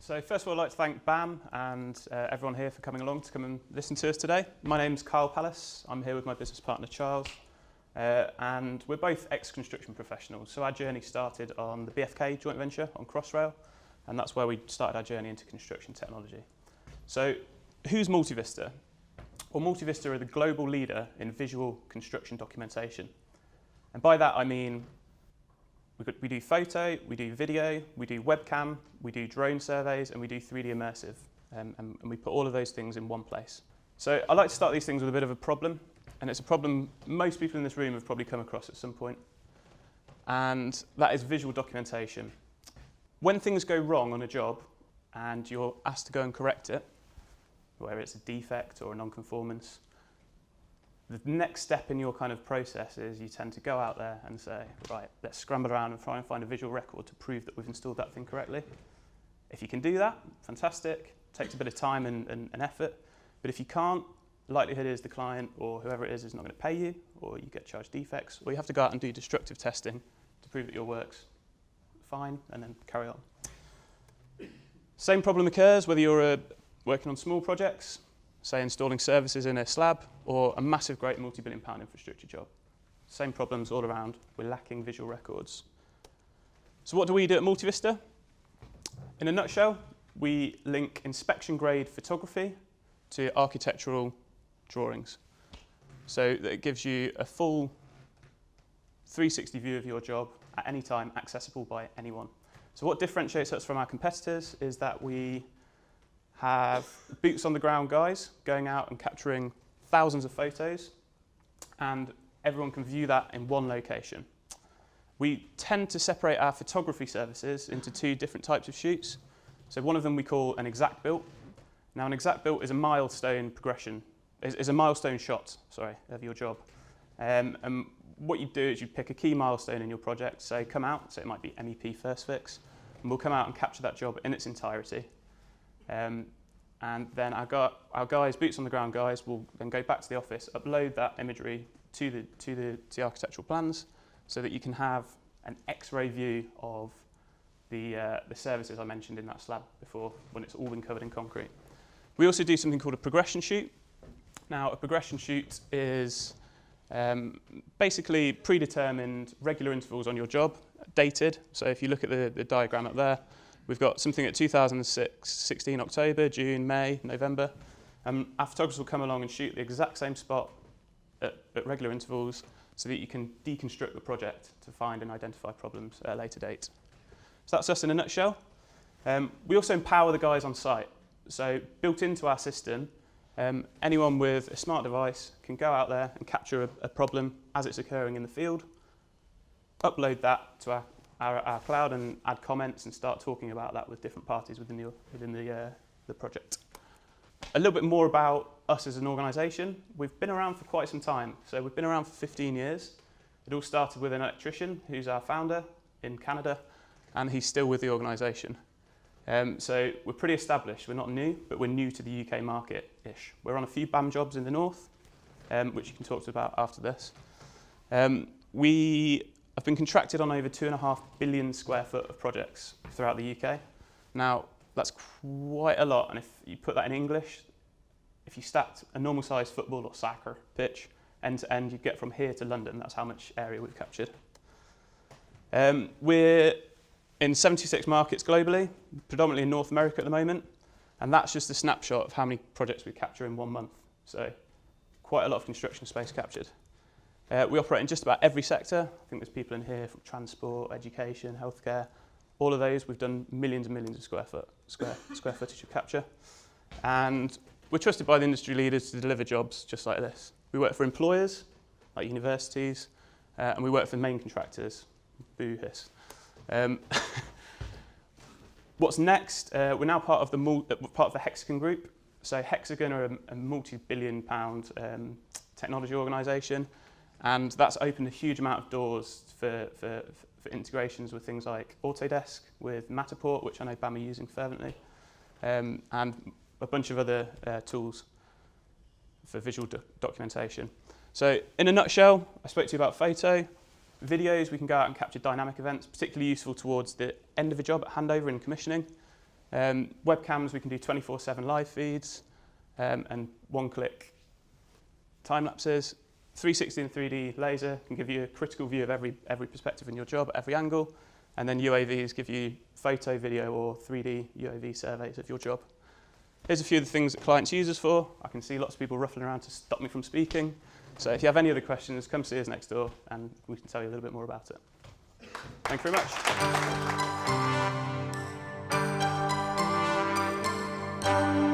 So first of all, I'd like to thank BAM and everyone here for coming along to come and listen to us today. My name's Kyle Palace. I'm here with my business partner Charles, and we're both ex-construction professionals. So our journey started on the BFK joint venture on Crossrail, and that's where we started our journey into construction technology. So who's Multivista? Well, Multivista are the global leader in visual construction documentation. And by that I mean we do photo, we do video, we do webcam, we do drone surveys, and we do 3D immersive. And we put all of those things in one place. So I like to start these things with a bit of a problem, and it's a problem most people in this room have probably come across at some point. And that is visual documentation. When things go wrong on a job and you're asked to go and correct it, whether it's a defect or a non-conformance, the next step in your kind of process is you tend to go out there and say, right, let's scramble around and try and find a visual record to prove that we've installed that thing correctly. If you can do that, fantastic. It takes a bit of time and effort. But if you can't, the likelihood is the client or whoever it is not going to pay you, or you get charged defects, or you have to go out and do destructive testing to prove that your work's fine and then carry on. Same problem occurs whether you're working on small projects, say installing services in a slab, or a massive, great multi-billion-pound infrastructure job. Same problems all around. We're lacking visual records. So what do we do at Multivista? In a nutshell, we link inspection-grade photography to architectural drawings. So that it gives you a full 360 view of your job at any time, accessible by anyone. So what differentiates us from our competitors is that we have boots on the ground guys going out and capturing thousands of photos, and everyone can view that in one location. We tend to separate our photography services into two different types of shoots. So one of them we call an exact built. Now an exact built is a milestone progression, is a milestone shot, of your job. And what you do is you pick a key milestone in your project, say come out, so it might be MEP first fix, and we'll come out and capture that job in its entirety. And then our guys, boots on the ground guys, will then go back to the office, upload that imagery to the architectural plans, so that you can have an X-ray view of the services I mentioned in that slab before, when it's all been covered in concrete. We also do something called a progression shoot. Now, a progression shoot is basically predetermined regular intervals on your job, dated. So if you look at the diagram up there, we've got something at 2016 October, June, May, November. Our photographers will come along and shoot the exact same spot at regular intervals so that you can deconstruct the project to find and identify problems at a later date. So that's us in a nutshell. We also empower the guys on site. So built into our system, anyone with a smart device can go out there and capture a problem as it's occurring in the field, upload that to our cloud and add comments and start talking about that with different parties within the project. A little bit more about us as an organisation. We've been around for quite some time. So we've been around for 15 years. It all started with an electrician who's our founder in Canada, and he's still with the organisation. So we're pretty established. We're not new, but we're new to the UK market-ish. We're on a few BAM jobs in the north, which you can talk to about after this. I've been contracted on over 2.5 billion square foot of projects throughout the UK. Now, that's quite a lot, and if you put that in English, if you stacked a normal sized football or soccer pitch, end to end, you'd get from here to London. That's how much area we've captured. We're in 76 markets globally, predominantly in North America at the moment, and that's just a snapshot of how many projects we capture in 1 month. So quite a lot of construction space captured. We operate in just about every sector. I think there's people in here from transport, education, healthcare. All of those, we've done millions and millions of square footage of capture. And we're trusted by the industry leaders to deliver jobs just like this. We work for employers, like universities, and we work for main contractors. Boo hiss. What's next? We're now part of the Hexagon group. So Hexagon are a multi-billion-pound technology organisation. And that's opened a huge amount of doors for integrations with things like Autodesk, with Matterport, which I know BAM are using fervently, and a bunch of other tools for visual documentation. So in a nutshell, I spoke to you about photo. Videos, we can go out and capture dynamic events, particularly useful towards the end of a job at handover and commissioning. Webcams, we can do 24/7 live feeds and one-click time lapses. 360 and 3D laser can give you a critical view of every perspective in your job at every angle. And then UAVs give you photo, video, or 3D UAV surveys of your job. Here's a few of the things that clients use us for. I can see lots of people ruffling around to stop me from speaking. So if you have any other questions, come see us next door and we can tell you a little bit more about it. Thank you very much.